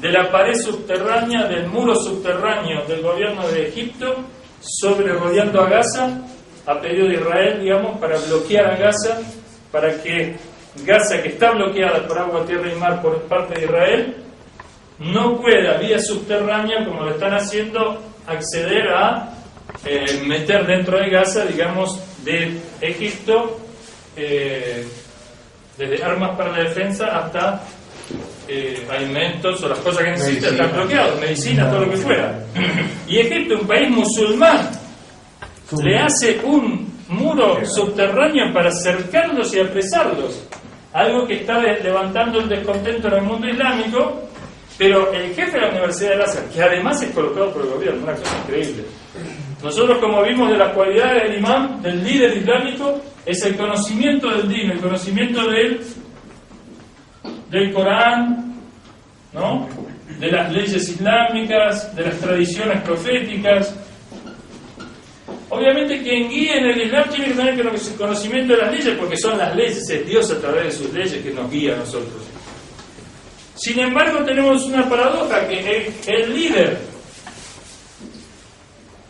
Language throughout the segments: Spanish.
de la pared subterránea, del muro subterráneo del gobierno de Egipto, rodeando a Gaza, a pedido de Israel, digamos, para bloquear a Gaza, para que Gaza, que está bloqueada por agua, tierra y mar por parte de Israel, no pueda, vía subterránea, como lo están haciendo, acceder a meter dentro de Gaza, digamos, de Egipto, desde armas para la defensa hasta alimentos o las cosas que necesitan, están bloqueados, medicina, todo lo que fuera. Y Egipto, un país musulmán, le hace un muro subterráneo para cercarlos y apresarlos, algo que está levantando el descontento en el mundo islámico. Pero el jefe de la Universidad de Al-Azhar, que además es colocado por el gobierno, una cosa increíble. Nosotros, como vimos de las cualidades del imán, del líder islámico, es el conocimiento del din, el conocimiento del Corán, ¿no?, de las leyes islámicas, de las tradiciones proféticas. Obviamente quien guía en el Islam tiene que tener conocimiento de las leyes, porque son las leyes, es Dios a través de sus leyes que nos guía a nosotros. Sin embargo, tenemos una paradoja, que el líder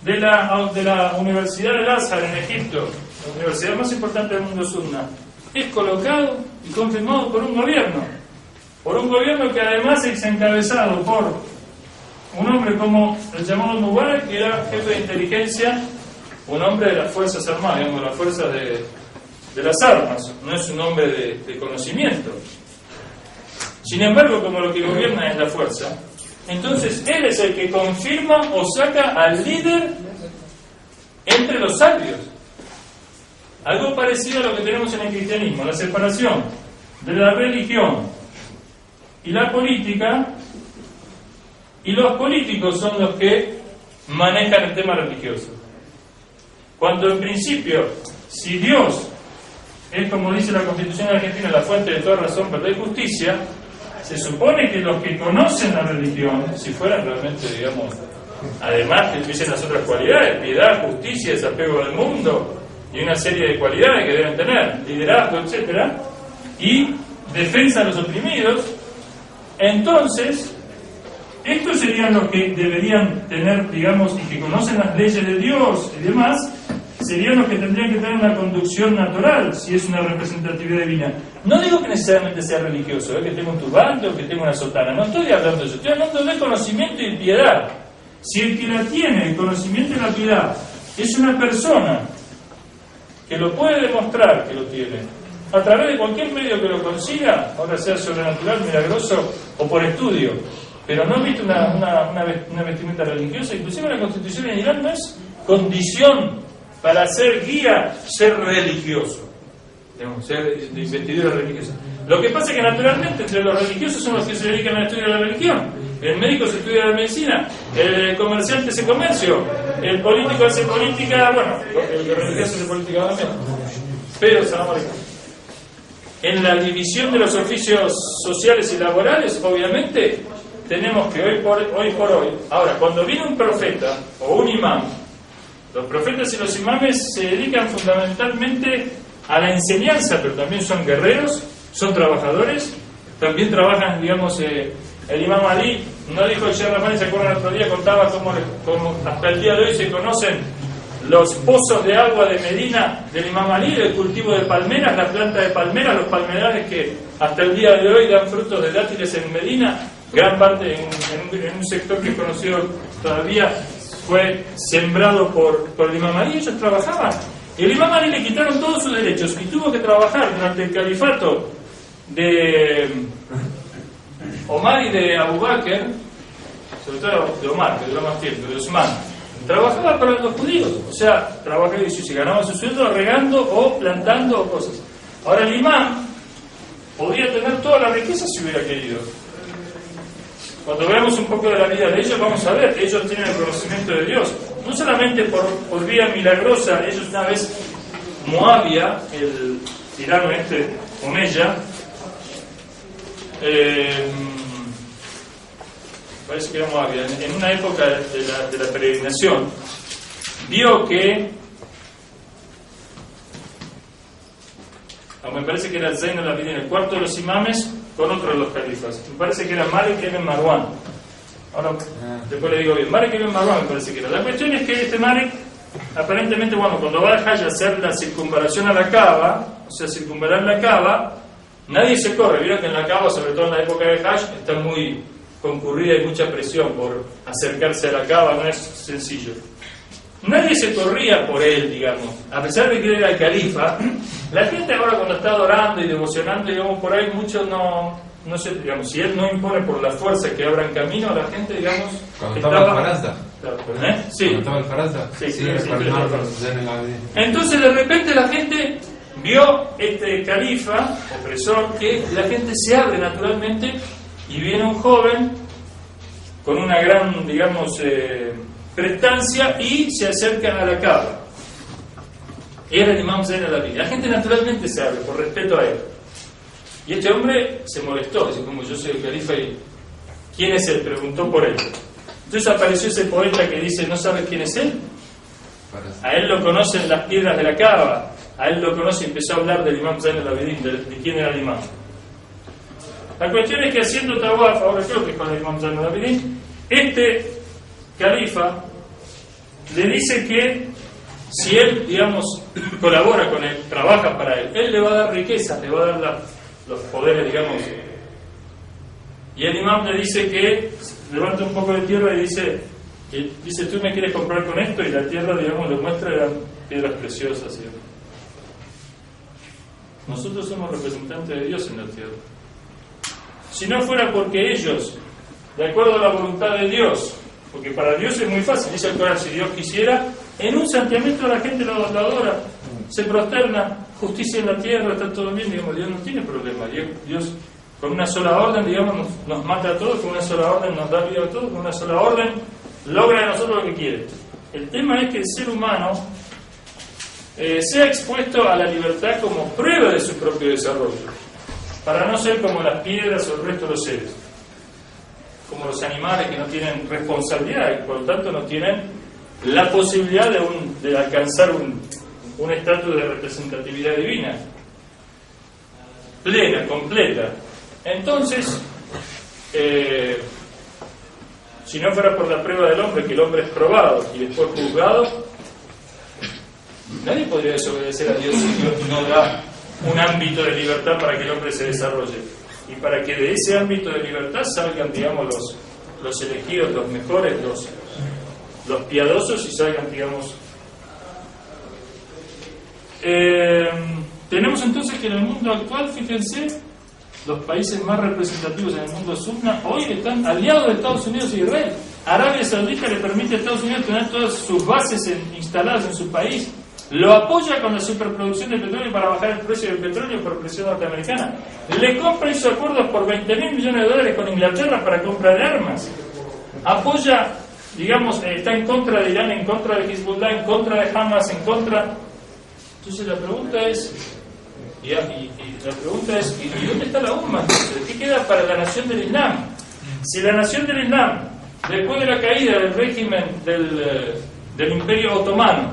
de la Universidad de Al-Azhar en Egipto, la universidad más importante del mundo sunna, es colocado y confirmado por un gobierno que además es encabezado por un hombre como el llamado Mubarak, que era jefe de inteligencia, un hombre de las Fuerzas Armadas, digamos, las fuerzas de las armas, no es un hombre de conocimiento. Sin embargo, como lo que gobierna es la fuerza, entonces él es el que confirma o saca al líder entre los sabios. Algo parecido a lo que tenemos en el cristianismo, la separación de la religión y la política, y los políticos son los que manejan el tema religioso. Cuando en principio, si Dios es, como dice la Constitución argentina, la fuente de toda razón, verdad y justicia, se supone que los que conocen la religión, si fueran realmente, digamos, además que tuviesen las otras cualidades, piedad, justicia, desapego del mundo, y una serie de cualidades que deben tener, liderazgo, etcétera, y defensa de los oprimidos, entonces, estos serían los que deberían tener, digamos, y que conocen las leyes de Dios y demás, serían los que tendrían que tener una conducción natural, si es una representatividad divina. No digo que necesariamente sea religioso, que tenga un turbante o que tenga una sotana, no estoy hablando de eso, estoy hablando de conocimiento y piedad. Si el que la tiene, el conocimiento y la piedad, es una persona que lo puede demostrar que lo tiene, a través de cualquier medio que lo consiga, ahora sea sobrenatural, milagroso o por estudio, pero no viste una vestimenta religiosa, inclusive la Constitución en Irán no es condición para ser guía, ser religioso, digamos, ser de investidura religiosa. Lo que pasa es que naturalmente entre los religiosos son los que se dedican al estudio de la religión. El médico se estudia la medicina, el comerciante hace comercio, el político hace política, bueno, el religioso hace política también. Pero, en la división de los oficios sociales y laborales, obviamente, tenemos que hoy por hoy, ahora, cuando viene un profeta o un imán, los profetas y los imames se dedican fundamentalmente a la enseñanza, pero también son guerreros, son trabajadores, también trabajan, digamos, el imam Ali, no dijo el Sheikh Rahmani, se acuerdan el otro día, contaba cómo hasta el día de hoy se conocen los pozos de agua de Medina del imam Ali, el cultivo de palmeras, la planta de palmeras, los palmerales que hasta el día de hoy dan frutos de dátiles en Medina, gran parte en un sector que es conocido todavía, fue sembrado por el imam Ali. Ellos trabajaban, y el imam Ali le quitaron todos sus derechos y tuvo que trabajar durante el califato de Omar y de Abu Bakr, sobre todo de Omar, que duró más tiempo, de Osman. Trabajaba para los judíos, o sea, trabajaba y se ganaba su sueldo regando o plantando o cosas. Ahora el imán podía tener toda la riqueza si hubiera querido. Cuando veamos un poco de la vida de ellos, vamos a ver, ellos tienen el conocimiento de Dios, no solamente por vía milagrosa. Ellos una vez, Moabia, el tirano Omeya, parece que era Moabia, en una época de la peregrinación, vio que, me parece que era el Zayn al-Abidin, el cuarto de los imames, con otro de los califas. Me parece que era Malik ibn Marwan. Ahora, después le digo bien. Malik ibn Marwan me parece que era. La cuestión es que este Malik, aparentemente, bueno, cuando va al Hajj a hacer la circunvalación a la Kaaba, o sea, circunvalar la Kaaba, nadie se corre. Vieron que en la Kaaba, sobre todo en la época de Hajj, está muy concurrida y mucha presión por acercarse a la Kaaba, no es sencillo. Nadie se corría por él, digamos. A pesar de que él era el califa, la gente ahora cuando está adorando y devocionando, digamos, por ahí muchos no sé, digamos, si él no impone por la fuerza que abran camino, la gente, digamos... Cuando estaba el Farazda. Sí. Cuando estaba el Farazda. Sí, entonces de repente la gente vio este califa, opresor, que la gente se abre naturalmente y viene un joven con una gran, digamos, prestancia y se acerca a la Kaaba. Era el Imam Zayn al-Abidin. La gente naturalmente se abre por respeto a él. Y este hombre se molestó, dice, como yo soy el califa y ¿quién es él? Preguntó por él. Entonces apareció ese poeta que dice, ¿no sabes quién es él? A él lo conocen las piedras de la Kaaba, a él lo conoce y empezó a hablar del Imam Zayn al-Abidin, de quién era el imam. La cuestión es que haciendo tawaf, ahora creo que es con el Imam Zayn al-Abidin, este califa le dice que si él, digamos, colabora con él, trabaja para él le va a dar riqueza, le va a dar los poderes, digamos. Y el imam le dice que levanta un poco de tierra y dice, tú me quieres comprar con esto, y la tierra, digamos, le muestra eran piedras preciosas, ¿sí? Nosotros somos representantes de Dios en la tierra. Si no fuera porque ellos, de acuerdo a la voluntad de Dios, porque para Dios es muy fácil, dice el Corán, si Dios quisiera, en un santiamento la gente lo adora, se prosterna, justicia en la tierra, está todo bien, digamos, Dios no tiene problema. Dios con una sola orden, digamos, nos mata a todos, con una sola orden nos da vida a todos, con una sola orden logra de nosotros lo que quiere. El tema es que el ser humano sea expuesto a la libertad como prueba de su propio desarrollo, para no ser como las piedras o el resto de los seres, como los animales que no tienen responsabilidad y por lo tanto no tienen la posibilidad de alcanzar un estatus de representatividad divina plena, completa. Entonces, si no fuera por la prueba del hombre, que el hombre es probado y después juzgado, nadie podría desobedecer a Dios si Dios no da un ámbito de libertad para que el hombre se desarrolle. Y para que de ese ámbito de libertad salgan, digamos, los elegidos, los mejores, los piadosos, y salgan, digamos... tenemos entonces que en el mundo actual, fíjense, los países más representativos en el mundo sunna hoy están aliados de Estados Unidos e Israel. Arabia Saudita le permite a Estados Unidos tener todas sus bases instaladas en su país. Lo apoya con la superproducción de petróleo para bajar el precio del petróleo por presión norteamericana. Le compra, hizo acuerdos por $20.000 millones con Inglaterra para compra de armas. Apoya, digamos, está en contra de Irán, en contra de Hezbollah, en contra de Hamas, en contra... Entonces la pregunta es... Y ¿dónde está la UMA? ¿Qué queda para la nación del Islam? Si la nación del Islam, después de la caída del régimen del Imperio Otomano,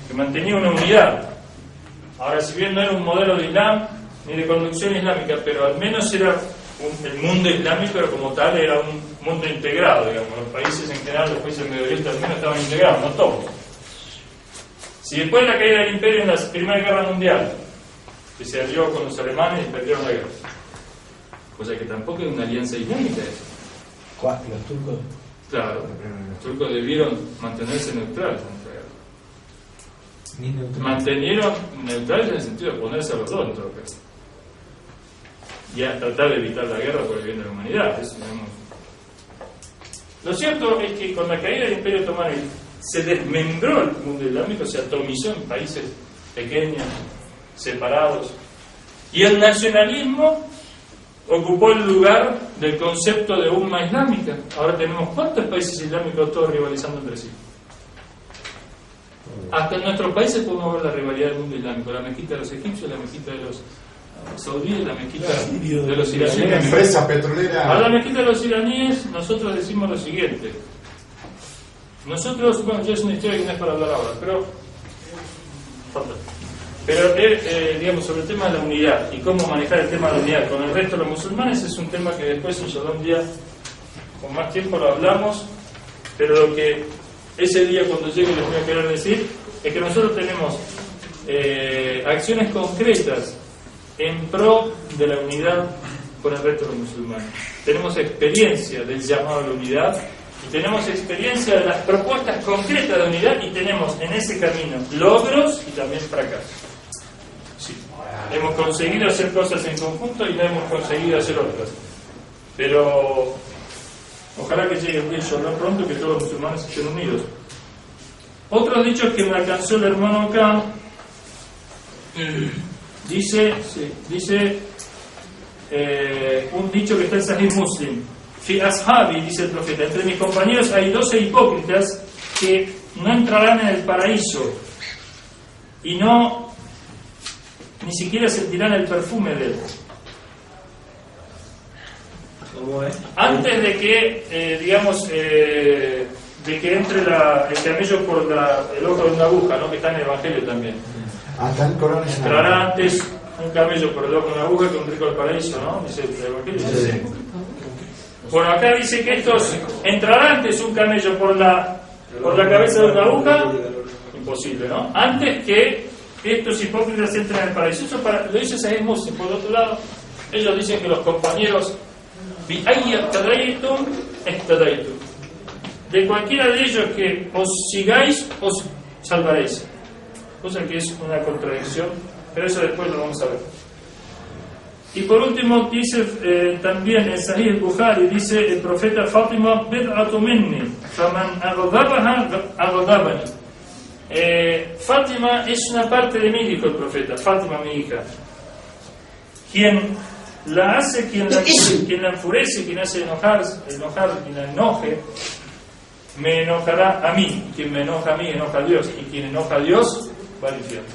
que mantenía una unidad, ahora si bien no era un modelo de Islam ni de conducción islámica, pero al menos era el mundo islámico, pero como tal era un mundo integrado, digamos, los países en general, los países del Medio Oriente al menos estaban integrados, no todos. Si después de la caída del imperio en la Primera Guerra Mundial, que se alió con los alemanes y perdieron la guerra, cosa que tampoco es una alianza islámica eso. ¿Cuál? ¿Los turcos? Claro, los turcos debieron mantenerse neutrales contra la guerra. Mantenieron neutrales en el sentido de ponerse a los dos en todo caso, y a tratar de evitar la guerra por el bien de la humanidad. Eso, digamos. Lo cierto es que con la caída del Imperio Otomano se desmembró el mundo islámico, se atomizó en países pequeños, separados, y el nacionalismo ocupó el lugar del concepto de umma islámica. Ahora tenemos ¿cuántos países islámicos todos rivalizando entre sí? Hasta en nuestros países podemos ver la rivalidad del mundo islámico, la mezquita de los egipcios, la mezquita de los saudíes, la mezquita de los iraníes. Una empresa petrolera. A la mezquita de los iraníes nosotros decimos lo siguiente. Nosotros, bueno, ya es una historia que no es para hablar ahora, pero Pero, digamos, sobre el tema de la unidad y cómo manejar el tema de la unidad con el resto de los musulmanes es un tema que después, inshallah, un día con más tiempo lo hablamos, pero lo que ese día cuando llegue les voy a querer decir es que nosotros tenemos acciones concretas en pro de la unidad con el resto de los musulmanes. Tenemos experiencia del llamado a la unidad y tenemos experiencia de las propuestas concretas de unidad y tenemos en ese camino logros y también fracasos. Sí. Hemos conseguido hacer cosas en conjunto y no hemos conseguido hacer otras. Pero ojalá que llegue un día pronto que todos los musulmanes estén unidos. Otros dichos que me alcanzó el hermano acá, dice un dicho que está en Sahih Muslim. Fi ashabi, dice el profeta, entre mis compañeros hay 12 hipócritas que no entrarán en el paraíso y ni siquiera sentirán el perfume de él. ¿Cómo es? Antes de que, de que entre el camello por el ojo de una aguja, ¿no? Que está en el Evangelio también. Hasta el Corán es Entrará antes un camello por el ojo de una aguja que un rico al paraíso, ¿no? Dice el Evangelio. Sí. Bueno, acá dice que estos entrará antes un camello por la cabeza de una aguja, imposible, ¿no? Antes que estos hipócritas entren en el paraíso. Eso lo dice Sahih Muslim. Por otro lado, ellos dicen que los compañeros de cualquiera de ellos que os sigáis, os salvaréis. Cosa que es una contradicción, pero eso después lo vamos a ver. Y por último dice también en Sahih al-Bukhari, dice el profeta: Fátima bid'atu minni faman aghdabani. Fátima es una parte de mí, dijo el profeta. Fátima, mi hija, quien la hace, quien la enfurece, quien hace enojar, quien la enoje, me enojará a mí. Quien me enoja a mí, enoja a Dios. Y quien enoja a Dios, va al infierno.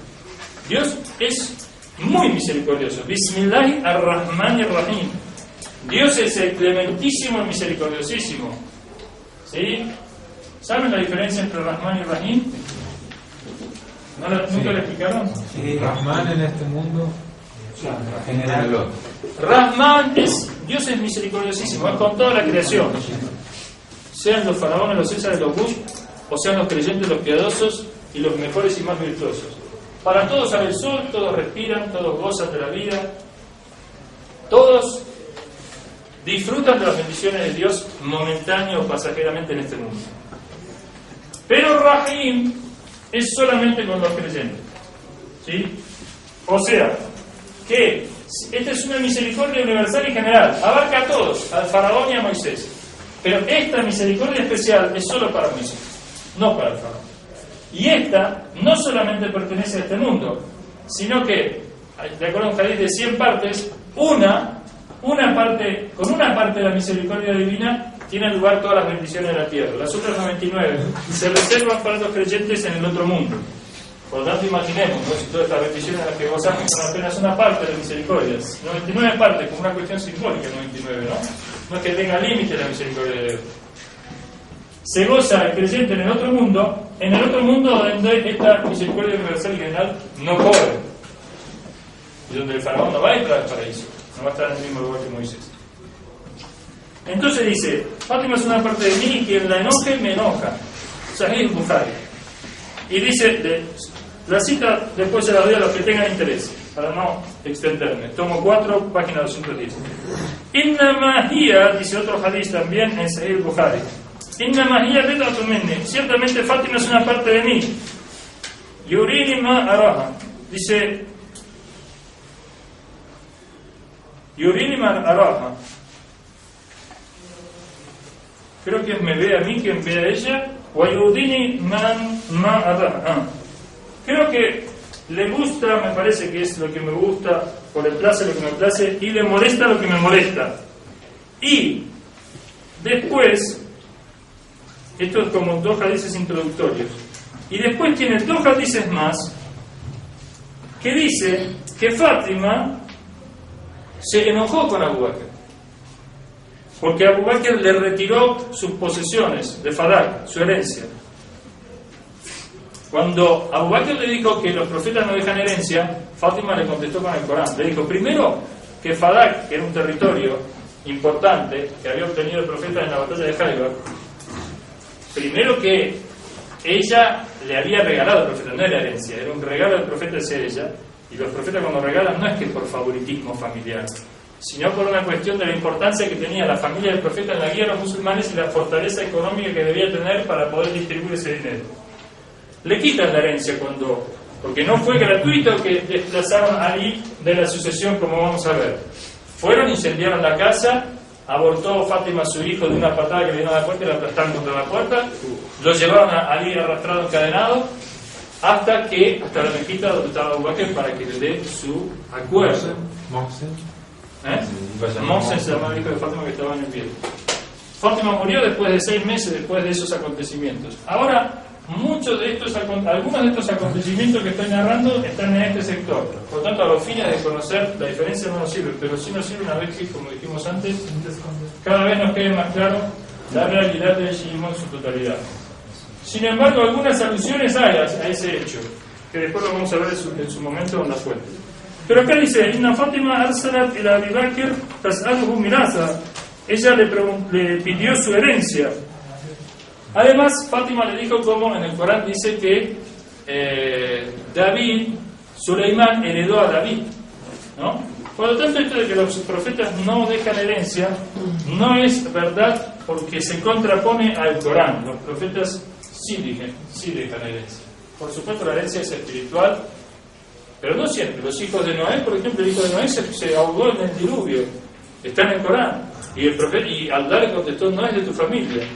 Dios es muy misericordioso. Bismillahi ar-Rahman ar-Rahim. Dios es el clementísimo y misericordiosísimo. ¿Sí? ¿Saben la diferencia entre Rahman y Rahim? ¿Nunca le explicaron? Sí, Rahman en este mundo, general. Rahman Dios es misericordiosísimo, es con toda la creación. Sean los faraones, los Césares, los Bush, o sean los creyentes, los piadosos y los mejores y más virtuosos. Para todos sale el sol, todos respiran, todos gozan de la vida, todos disfrutan de las bendiciones de Dios momentáneo o pasajeramente en este mundo. Pero Rahim es solamente con los creyentes, ¿sí? O sea, que esta es una misericordia universal y general, abarca a todos, al faraón y a Moisés. Pero esta misericordia especial es solo para Moisés, no para el faraón. Y esta no solamente pertenece a este mundo, sino que, de acuerdo a un hadith de 100 partes, con una parte de la misericordia divina tienen lugar todas las bendiciones de la tierra. Las otras 99 se reservan para los creyentes en el otro mundo. Por lo tanto, imaginemos, ¿no? Si todas estas bendiciones de las que gozamos son apenas una parte de la misericordia. 99 partes, como una cuestión simbólica, 99, ¿no? No es que tenga límite la misericordia de Dios. Se goza el creyente en el otro mundo donde esta misericordia universal y general no corre. Y donde el faraón no va a entrar al paraíso, no va a estar en el mismo lugar que Moisés. Entonces dice: Fátima es una parte de mí, quien la enoje, me enoja. Sahih al-Bukhari. Y dice, la cita después se la doy a los que tengan interés, para no extenderme. Tomo 4, página 210. Innama hiya, dice otro hadith también en Sahih al-Bukhari. Innama hiya bid'atu minni. Ciertamente Fátima es una parte de mí. Yurini ma araha. Dice, Yurini ma araha. Creo que me ve a mí, quien ve a ella. Wayudini man ma araha. Creo que le gusta, me parece que es lo que me gusta, o le place lo que me place, y le molesta lo que me molesta. Y después, esto es como 2 hadices introductorios, y después tiene 2 hadices más que dice que Fátima se enojó con Abu Bakr, porque Abu Bakr le retiró sus posesiones de Fadak, su herencia. Cuando Abu Bakr le dijo que los profetas no dejan herencia, Fátima le contestó con el Corán. Le dijo, primero, que Fadak, que era un territorio importante que había obtenido el profeta en la batalla de Khaybar, primero que ella le había regalado al profeta, no era herencia, era un regalo del profeta hacia ella, y los profetas cuando regalan no es que por favoritismo familiar, sino por una cuestión de la importancia que tenía la familia del profeta en la guía de los musulmanes y la fortaleza económica que debía tener para poder distribuir ese dinero. Le quitan la herencia porque no fue gratuito que desplazaron a Ali de la sucesión, como vamos a ver. Fueron, incendiaron la casa, abortó Fátima a su hijo de una patada que le dieron a la puerta y la aplastaron contra la puerta, lo llevaron a Ali arrastrado, encadenado, hasta la mezquita donde estaba Abu Bakr para que le dé su acuerdo. Mohsen se llamaba el hijo de Fátima que estaba en el pie. Fátima murió después de 6 meses después de esos acontecimientos. Ahora, algunos de estos acontecimientos que estoy narrando están en este sector. Por tanto, a los fines de conocer la diferencia no nos sirve, pero sí nos sirve una vez que, como dijimos antes, cada vez nos quede más claro la realidad del shiismo en su totalidad. Sin embargo, algunas alusiones hay a ese hecho, que después lo vamos a ver en su momento en la fuente. Pero acá dice, Inna Fátima arsalat ila Abi Bakr tas'aluhu mirasa. Ella le pidió su herencia. Además, Fátima le dijo, como en el Corán dice que Suleimán heredó a David, ¿no? Por lo tanto, esto de que los profetas no dejan herencia no es verdad, porque se contrapone al Corán. Los profetas sí dejan herencia. Por supuesto, la herencia es espiritual, pero no siempre. Los hijos de Noé, por ejemplo, el hijo de Noé se ahogó en el diluvio. Está en el Corán. Y Allah le contestó, no es de tu familia.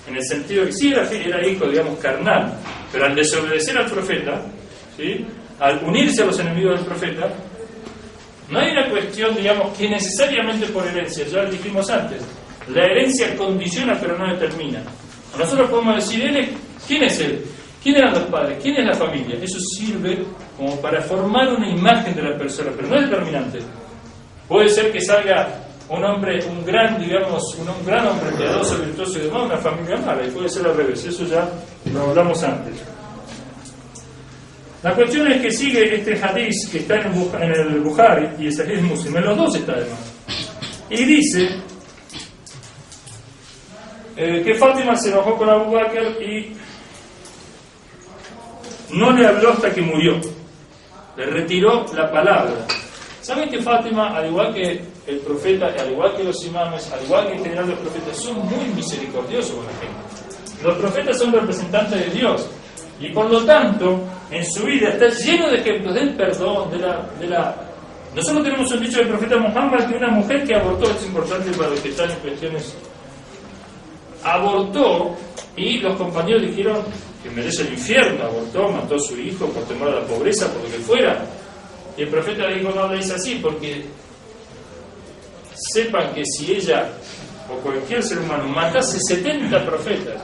En el sentido que sí era hijo, digamos, carnal, pero al desobedecer al profeta, ¿sí?, al unirse a los enemigos del profeta, no hay una cuestión, digamos, que necesariamente por herencia, ya lo dijimos antes, la herencia condiciona pero no determina. Nosotros podemos decir, ¿quién es él? ¿Quién eran los padres? ¿Quién es la familia? Eso sirve como para formar una imagen de la persona, pero no es determinante. Puede ser que salga un gran hombre piadoso, virtuoso y demás, una familia mala, y puede ser al revés. Eso ya lo hablamos antes. La cuestión es que sigue este hadith que está en el Bukhari y el Sahih Muslim, en los dos está además, y dice que Fátima se enojó con Abu Bakr y no le habló hasta que murió, le retiró la palabra. ¿Saben que Fátima, al igual que el profeta, al igual que los imames, al igual que en general los profetas, son muy misericordiosos con la gente? Los profetas son representantes de Dios y por lo tanto en su vida está lleno de ejemplos del perdón, Nosotros tenemos un dicho del profeta Muhammad que una mujer que abortó, es importante para los que están en cuestiones, abortó y los compañeros dijeron que merece el infierno, abortó, mató a su hijo por temor a la pobreza, por lo que fuera. Y el profeta le dijo, no le dice así, porque sepan que si ella o cualquier ser humano matase 70 profetas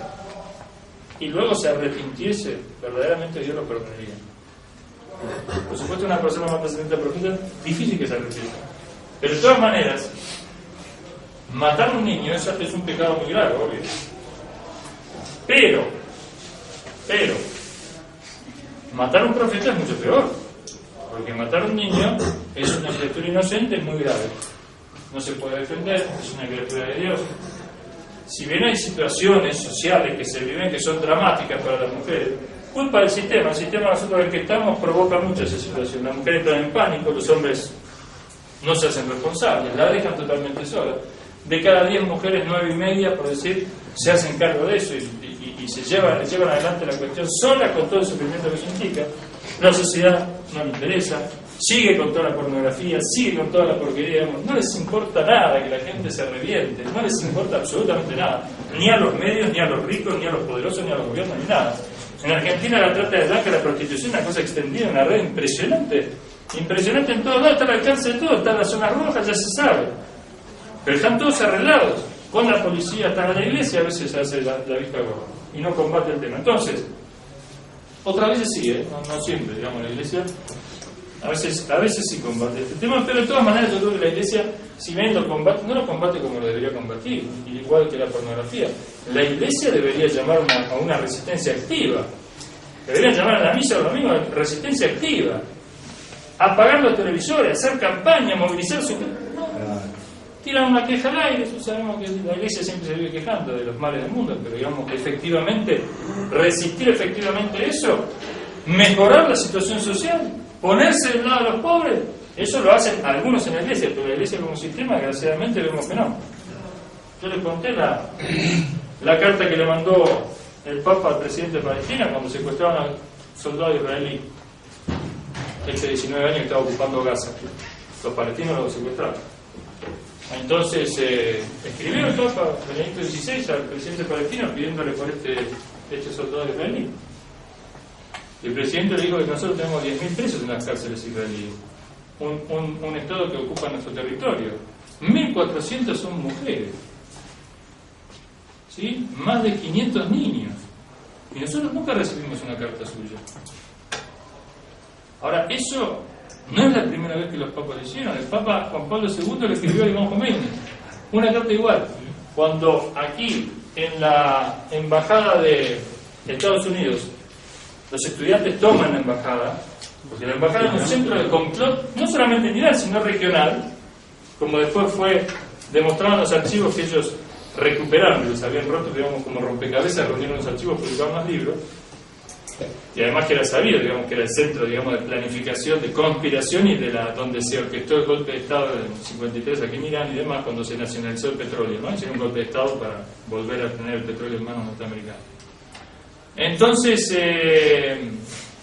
y luego se arrepintiese, verdaderamente Dios lo perdonaría. Por supuesto, una persona mata 70 profetas, difícil que se arrepienta. Pero de todas maneras, matar a un niño es un pecado muy grave, obvio. Pero matar a un profeta es mucho peor, porque matar a un niño es una criatura inocente muy grave. No se puede defender, es una criatura de Dios. Si bien hay situaciones sociales que se viven que son dramáticas para las mujeres, culpa del sistema. El sistema nosotros en el que estamos provoca mucho esa situación. Las mujeres están en pánico, los hombres no se hacen responsables, la dejan totalmente sola. De cada 10 mujeres, 9,5, por decir, se hacen cargo de eso y se llevan adelante la cuestión sola con todo el sufrimiento que eso implica. La sociedad no le interesa, sigue con toda la pornografía, sigue con toda la porquería, no les importa nada que la gente se reviente, no les importa absolutamente nada, ni a los medios, ni a los ricos, ni a los poderosos, ni a los gobiernos, ni nada. En Argentina la trata de blanca, la prostitución, una cosa extendida, una red impresionante en todos lados, está al alcance de todo, está en las zonas rojas, ya se sabe, pero están todos arreglados, con la policía, está en la iglesia, a veces se hace la vista gorda y no combate el tema. Entonces, otras veces sí, no siempre, digamos, la iglesia a veces sí combate este tema, pero de todas maneras yo creo que la iglesia, si bien lo combate, no lo combate como lo debería combatir, igual que la pornografía. La iglesia debería llamar a una resistencia activa. Deberían llamar a la misa los domingos resistencia activa, apagar los televisores, hacer campaña, movilizar su... Tiran una queja al aire. Sabemos que la Iglesia siempre se vive quejando de los males del mundo, pero digamos que efectivamente resistir efectivamente eso, mejorar la situación social, ponerse del lado de los pobres, eso lo hacen algunos en la Iglesia, pero la Iglesia como sistema desgraciadamente vemos que no. Yo les conté la carta que le mandó el Papa al presidente de Palestina cuando secuestraron a un soldado israelí, este de 19 años que estaba ocupando Gaza. Los palestinos lo secuestraron. Entonces escribió el Papa Benedicto XVI al presidente palestino pidiéndole por este soldado israelí. Y el presidente le dijo que nosotros tenemos 10.000 presos en las cárceles israelíes, un estado que ocupa nuestro territorio. 1.400 son mujeres, ¿sí? Más de 500 niños, y nosotros nunca recibimos una carta suya. Ahora, eso no es la primera vez que los papas lo hicieron. El Papa Juan Pablo II le escribió a Iván Jomeini una carta igual, cuando aquí en la embajada de Estados Unidos los estudiantes toman la embajada, porque la embajada es un centro de complot no solamente individual sino regional, como después fue demostrado en los archivos que ellos recuperaron, que los habían roto, digamos, como rompecabezas, reunieron los archivos, publicaron los libros. Y además que era sabido, digamos, que era el centro, digamos, de planificación, de conspiración y de donde se orquestó el golpe de Estado en 53 aquí en Irán y demás, cuando se nacionalizó el petróleo, ¿no? Hicieron un golpe de Estado para volver a tener el petróleo en manos norteamericanas. Entonces,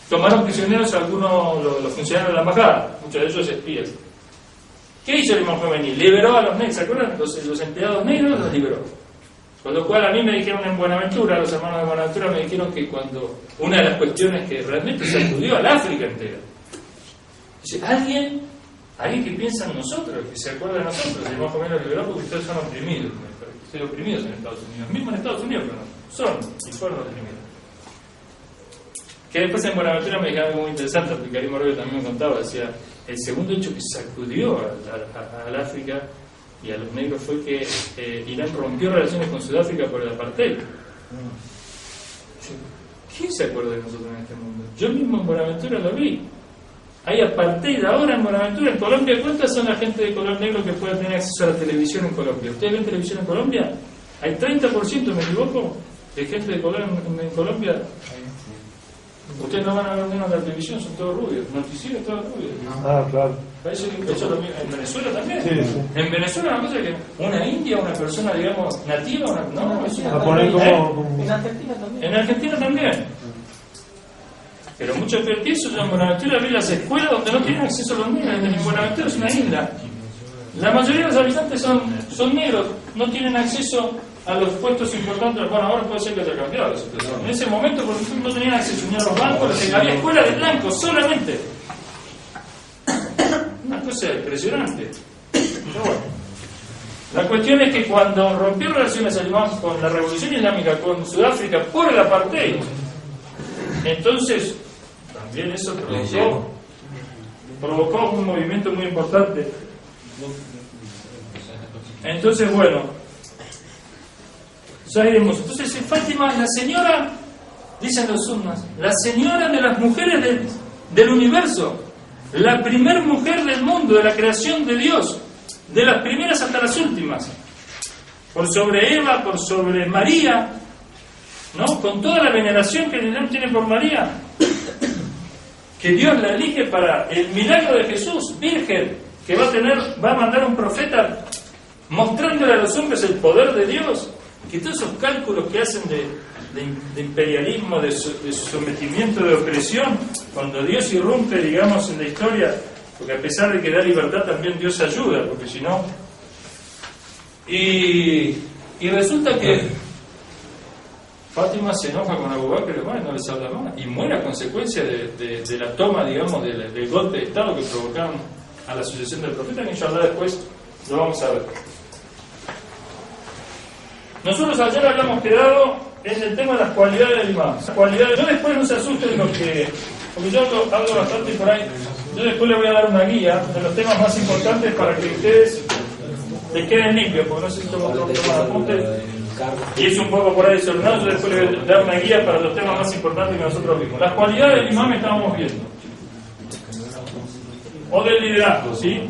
tomaron prisioneros algunos, los funcionarios de la embajada, muchos de ellos espías. ¿Qué hizo el Imam Khomeini? Liberó a los negros, ¿se acuerdan? Los empleados negros los liberó. Con lo cual a mí me dijeron en Buenaventura, los hermanos de Buenaventura me dijeron que cuando una de las cuestiones que realmente sacudió al África entera, dice, alguien que piensa en nosotros, que se acuerda de nosotros, el Imam Khomeini liberó porque ustedes son oprimidos, ustedes oprimidos en Estados Unidos, mismo en Estados Unidos, pero no, son y fueron oprimidos. Que después en Buenaventura me dijeron algo muy interesante, porque Karim Arroyo también me contaba, decía, el segundo hecho que sacudió al África y a los negros fue que Irán rompió relaciones con Sudáfrica por el apartheid. ¿Quién se acuerda de nosotros en este mundo? Yo mismo en Buenaventura lo vi. Hay apartheid ahora en Buenaventura. En Colombia, ¿cuántas son la gente de color negro que puede tener acceso a la televisión en Colombia? ¿Ustedes ven televisión en Colombia? Hay 30%, me equivoco, de gente de color en Colombia. Ustedes no van a ver menos la televisión, son todos rubios, noticieros todos rubios. Ah, claro. Eso lo mismo en Venezuela también. Sí, sí. En Venezuela una cosa que una india, una persona, digamos, nativa, no, eso A poner como... En Argentina también. En Argentina también. Pero mucho peor que eso, yo en Buenaventura vi las escuelas donde no tienen acceso a los negros. En Buenaventura es una isla. La mayoría de los habitantes son negros, no tienen acceso a los puestos importantes. Bueno, ahora puede ser que haya cambiado la situación. En ese momento, por ejemplo, no tenían acceso ni a los bancos, había escuelas de blancos solamente. Una cosa impresionante. Pero bueno, la cuestión es que cuando rompió relaciones el Imam con la revolución islámica, con Sudáfrica, por el apartheid, entonces también eso provocó un movimiento muy importante. Entonces, bueno, ya iremos. Entonces, en Fátima, la señora, dicen los sunnas, la señora de las mujeres del universo, la primer mujer del mundo, de la creación de Dios, de las primeras hasta las últimas, por sobre Eva, por sobre María, ¿no? Con toda la veneración que el Islam tiene por María, que Dios la elige para el milagro de Jesús, virgen, que va a mandar un profeta mostrándole a los hombres el poder de Dios, que todos esos cálculos que hacen de imperialismo, de sometimiento, de opresión, cuando Dios irrumpe, digamos, en la historia, porque a pesar de que da libertad también Dios ayuda, porque si no... Y resulta que Fátima se enoja con Abu Bakr, bueno, no les habla más, y muere a consecuencia de la toma, digamos, del golpe de Estado que provocaron a la sucesión del profeta, que inshallah después lo vamos a ver. Nosotros ayer habíamos quedado en el tema de las cualidades del imam. Yo después no se asusten porque yo hablo bastante por ahí. Yo después les voy a dar una guía de los temas más importantes para que ustedes les queden limpios, porque no sé si tomo apuntes. Y es un poco por ahí desordenado. Yo después le voy a dar una guía para los temas más importantes que nosotros vimos. Las cualidades del imam estábamos viendo. O del liderazgo, ¿sí?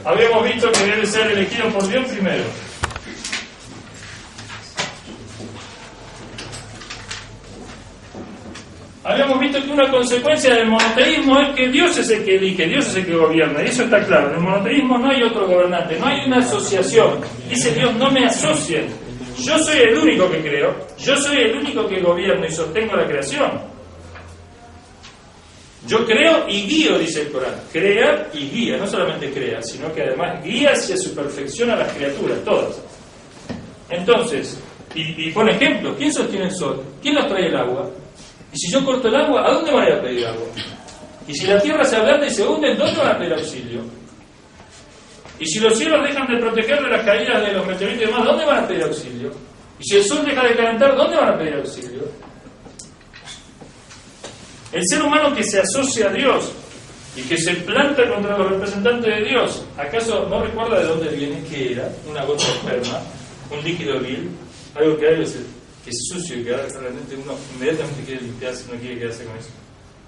Habíamos visto que debe ser elegido por Dios primero. Habíamos visto que una consecuencia del monoteísmo es que Dios es el que elige, Dios es el que gobierna, y eso está claro. En el monoteísmo no hay otro gobernante, no hay una asociación. Dice Dios, no me asocien. Yo soy el único que creo, yo soy el único que gobierno y sostengo la creación. Yo creo y guío, dice el Corán. Crea y guía, no solamente crea, sino que además guía hacia su perfección a las criaturas, todas. Entonces, y pone ejemplo, ¿quién sostiene el sol? ¿Quién nos trae el agua? Y si yo corto el agua, ¿a dónde van a ir a pedir agua? Y si la tierra se ablanda y se hunde, ¿dónde van a pedir auxilio? Y si los cielos dejan de proteger de las caídas de los meteoritos y demás, ¿dónde van a pedir auxilio? Y si el sol deja de calentar, ¿dónde van a pedir auxilio? El ser humano que se asocia a Dios y que se planta contra los representantes de Dios, ¿acaso no recuerda de dónde viene? ¿Qué era? Una gota de esperma, un líquido vil, algo que hay veces que es sucio y que realmente uno inmediatamente quiere limpiarse, no quiere quedarse con eso,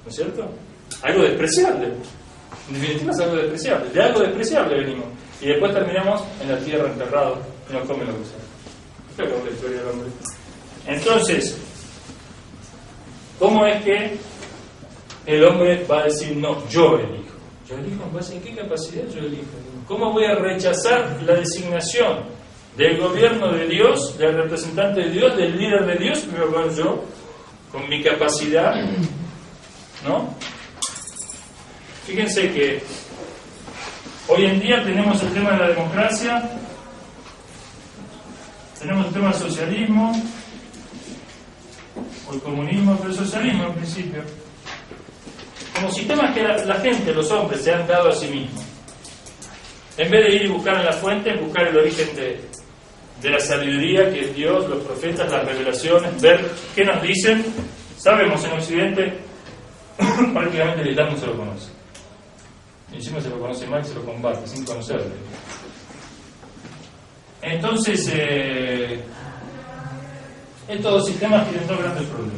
¿no es cierto? Algo despreciable, en definitiva es algo despreciable, de algo despreciable venimos, y después terminamos en la tierra enterrados y nos comen los gusanos. Esta es la historia del hombre. Entonces, ¿cómo es que el hombre va a decir no, yo elijo? Yo elijo en base a qué capacidad yo elijo. ¿Cómo voy a rechazar la designación del gobierno de Dios, del representante de Dios, del líder de Dios, que voy a ver yo, con mi capacidad? ¿No? Fíjense que hoy en día tenemos el tema de la democracia, tenemos el tema del socialismo, o el comunismo, pero el socialismo en principio, como sistemas que la gente, los hombres, se han dado a sí mismos. En vez de ir y buscar en la fuente, buscar el origen de la sabiduría que es Dios, los profetas, las revelaciones, ver qué nos dicen. Sabemos en Occidente, prácticamente el Islam no se lo conoce. Y encima se lo conoce mal y se lo combate, sin conocerlo. Entonces, estos sistemas tienen dos grandes problemas.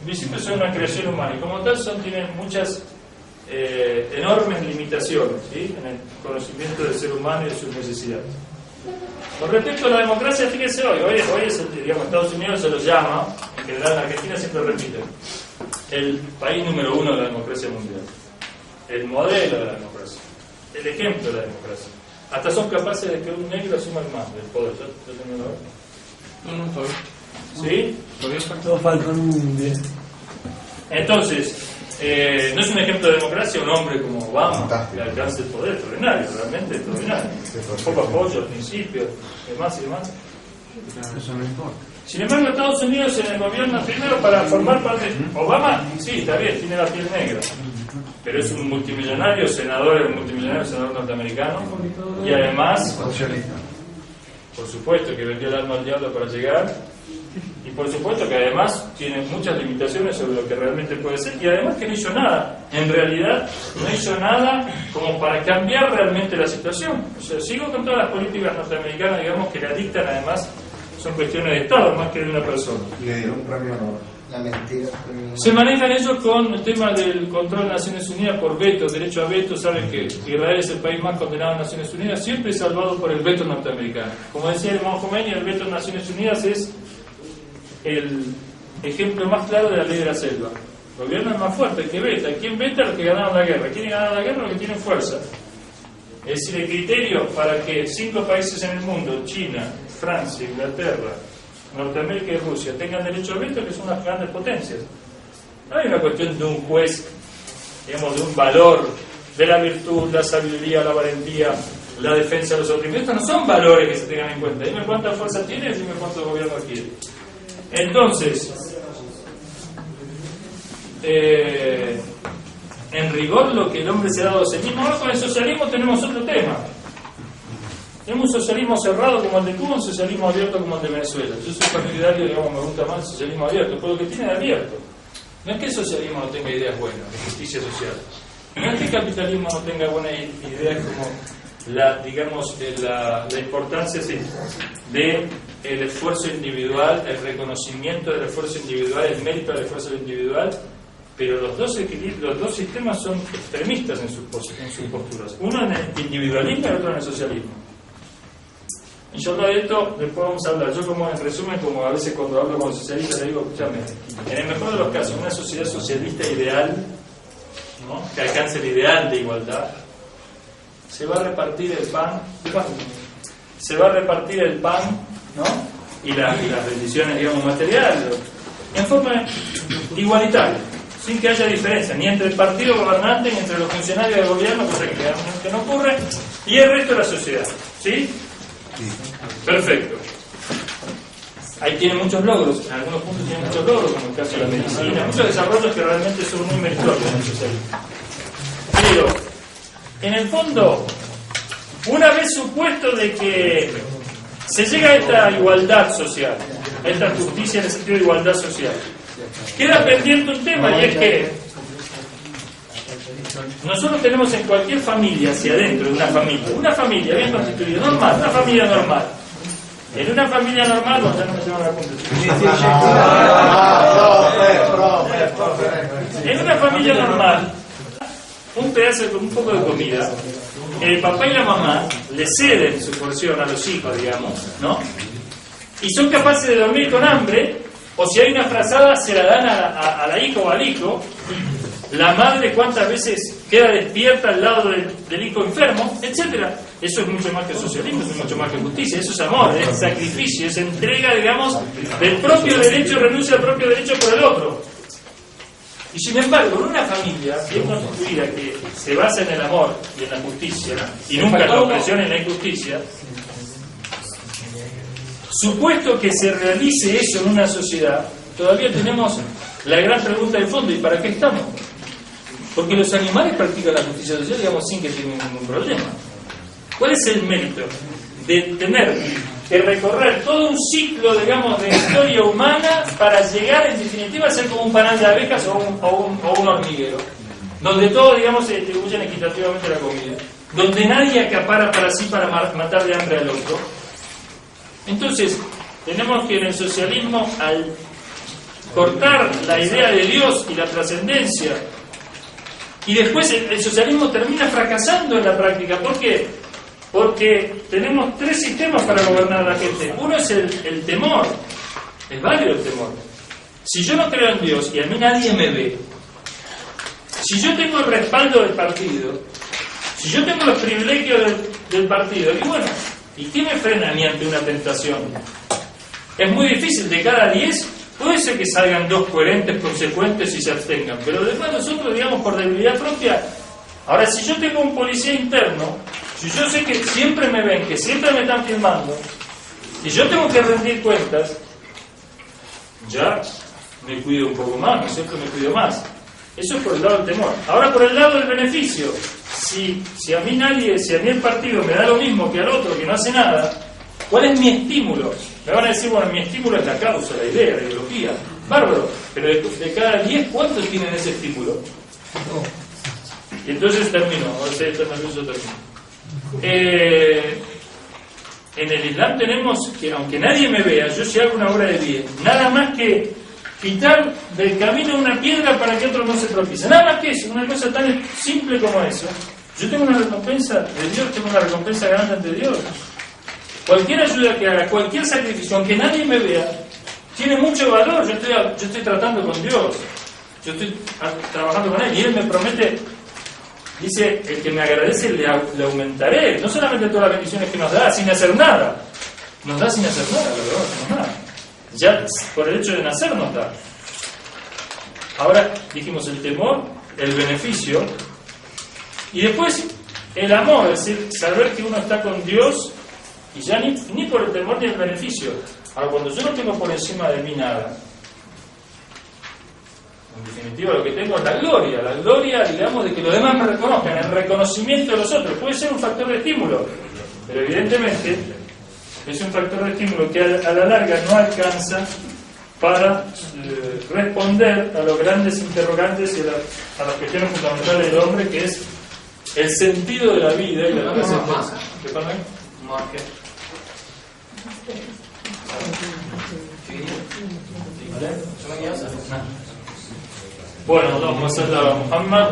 En principio son una creación humana y como tal tienen muchas enormes limitaciones, ¿sí?, en el conocimiento del ser humano y de sus necesidades. Con respecto a la democracia, fíjense hoy es digamos, Estados Unidos se lo llama, en general en Argentina siempre repiten, el país número 1 de la democracia mundial, el modelo de la democracia, el ejemplo de la democracia. Hasta son capaces de que un negro asuma el mando del poder. ¿Yo tengo No, todavía. ¿Sí? Todos faltan un día. Entonces, no es un ejemplo de democracia un hombre como Obama, que alcance el poder extraordinario, realmente extraordinario. Poco apoyo al principio, demás y demás. Eso no importa. Sin embargo, Estados Unidos en el gobierno, primero para formar parte. Obama, sí, está bien, tiene la piel negra, pero es un multimillonario senador norteamericano, y además, por supuesto, que vendió el alma al diablo para llegar. Y por supuesto que además tiene muchas limitaciones sobre lo que realmente puede ser, y además que no hizo nada, en realidad no hizo nada como para cambiar realmente la situación. O sea, sigo con todas las políticas norteamericanas, digamos, que la dictan además, son cuestiones de Estado más que de una persona. Y le dieron un premio Nobel. La mentira. Se manejan ellos con el tema del control de Naciones Unidas por veto, derecho a veto. Saben que Israel es el país más condenado en Naciones Unidas, siempre salvado por el veto norteamericano. Como decía el Imam Khomeini, el veto en Naciones Unidas es el ejemplo más claro de la ley de la selva. El gobierno es más fuerte, el que veta. ¿Quién veta? Los que ganaron la guerra. ¿Quiénes ganaron la guerra? Los que tienen fuerza. Es decir, el criterio para que 5 países en el mundo, China, Francia, Inglaterra, Norteamérica y Rusia, tengan derecho a veto, que son unas grandes potencias. No hay una cuestión de un juez, digamos, de un valor, de la virtud, la sabiduría, la valentía, la defensa de los oprimidos. Estos no son valores que se tengan en cuenta. Dime cuánta fuerza tiene, dime cuánto gobierno quiere. Entonces, en rigor lo que el hombre se ha dado a sí mismo. Ahora con el socialismo tenemos otro tema. Tenemos un socialismo cerrado como el de Cuba, un socialismo abierto como el de Venezuela. Yo soy partidario, digamos, me gusta más el socialismo abierto, pero lo que tiene de abierto no es que el socialismo no tenga ideas buenas de justicia social. No es que el capitalismo no tenga buenas ideas como la importancia de el esfuerzo individual, el reconocimiento del esfuerzo individual, el mérito del esfuerzo individual, pero los dos sistemas son extremistas en sus posturas. Uno en el individualismo y el otro en el socialismo. Y yo de esto después vamos a hablar. Yo como en resumen, como a veces cuando hablo con los socialistas le digo, escúchame, en el mejor de los casos, una sociedad socialista ideal, ¿no?, que alcance el ideal de igualdad, se va a repartir el pan, ¿no?, y las bendiciones, digamos, materiales, en forma igualitaria, sin que haya diferencia, ni entre el partido gobernante, ni entre los funcionarios del gobierno, cosa que no ocurre, y el resto de la sociedad, ¿sí? Perfecto. Ahí tiene muchos logros, en algunos puntos tiene muchos logros, como el caso de la medicina, muchos desarrollos que realmente son muy meritorios en el socialismo. Pero, en el fondo, una vez supuesto de que se llega a esta igualdad social, a esta justicia en el sentido de igualdad social, queda pendiente un tema, y es que nosotros tenemos en cualquier familia, hacia adentro de una familia bien constituida, normal, una familia normal. En una familia normal, no me llevan la punta. En una familia normal, un pedazo con un poco de comida, el papá y la mamá le ceden su porción a los hijos, digamos, ¿no? Y son capaces de dormir con hambre, o si hay una frazada, se la dan a la hija o al hijo. La madre cuántas veces queda despierta al lado del hijo enfermo, etcétera. Eso es mucho más que socialismo, eso es mucho más que justicia, eso es amor, es sacrificio, es entrega, digamos, del propio derecho, renuncia al propio derecho por el otro. Y sin embargo, en una familia bien constituida que se basa en el amor y en la justicia, y nunca en la opresión y en la injusticia, supuesto que se realice eso en una sociedad, todavía tenemos la gran pregunta de fondo: ¿y para qué estamos? Porque los animales practican la justicia social, digamos, sin que tengan ningún problema. ¿Cuál es el mérito de tener que recorrer todo un ciclo, digamos, de historia humana para llegar, en definitiva, a ser como un panal de abejas o un hormiguero? Donde todos, digamos, se distribuyen equitativamente la comida. Donde nadie acapara para sí para matar de hambre al otro. Entonces, tenemos que en el socialismo, al cortar la idea de Dios y la trascendencia, y después el socialismo termina fracasando en la práctica. ¿Por qué? Porque tenemos tres sistemas para gobernar a la gente. Uno es el temor. Es válido el temor. Si yo no creo en Dios y a mí nadie me ve, si yo tengo el respaldo del partido, si yo tengo los privilegios del partido, y bueno, ¿y qué me frena a mí ante una tentación? Es muy difícil. De cada 10 puede ser que salgan 2 coherentes, consecuentes y se abstengan, pero además nosotros, digamos, por debilidad propia. Ahora, si yo tengo un policía interno, si yo sé que siempre me ven, que siempre me están filmando, y yo tengo que rendir cuentas, ya me cuido un poco más, ¿no es cierto? Me cuido más. Eso es por el lado del temor. Ahora, por el lado del beneficio, si a mí el partido me da lo mismo que al otro que no hace nada, ¿cuál es mi estímulo? Me van a decir, bueno, mi estímulo es la causa, la idea, la ideología. Bárbaro, pero de cada 10, ¿cuántos tienen ese estímulo? Y entonces termino, ahora sí, está nervioso, termino. En el Islam tenemos que, aunque nadie me vea, yo si hago una obra de bien, nada más que quitar del camino una piedra para que otro no se tropiece. Nada más que eso, una cosa tan simple como eso. Yo tengo una recompensa de Dios, tengo una recompensa grande ante Dios. Cualquier ayuda que haga, cualquier sacrificio, aunque nadie me vea, tiene mucho valor. Yo estoy tratando con Dios, yo estoy trabajando con Él, y Él me promete, dice, el que me agradece le aumentaré. No solamente todas las bendiciones que nos da sin hacer nada, nos da sin hacer nada, la verdad, no nada. Ya por el hecho de nacer nos da. Ahora dijimos el temor, el beneficio, y después el amor, es decir, saber que uno está con Dios, y ya ni por el temor ni el beneficio. Ahora, cuando yo no tengo por encima de mí nada, en definitiva lo que tengo es la gloria, digamos, de que los demás me reconozcan, el reconocimiento de los otros. Puede ser un factor de estímulo, pero evidentemente es un factor de estímulo que a la larga no alcanza para responder a los grandes interrogantes y a las cuestiones fundamentales del hombre, que es el sentido de la vida y la trascendencia. ¿Qué pasa? Bueno, اللهم صل على محمد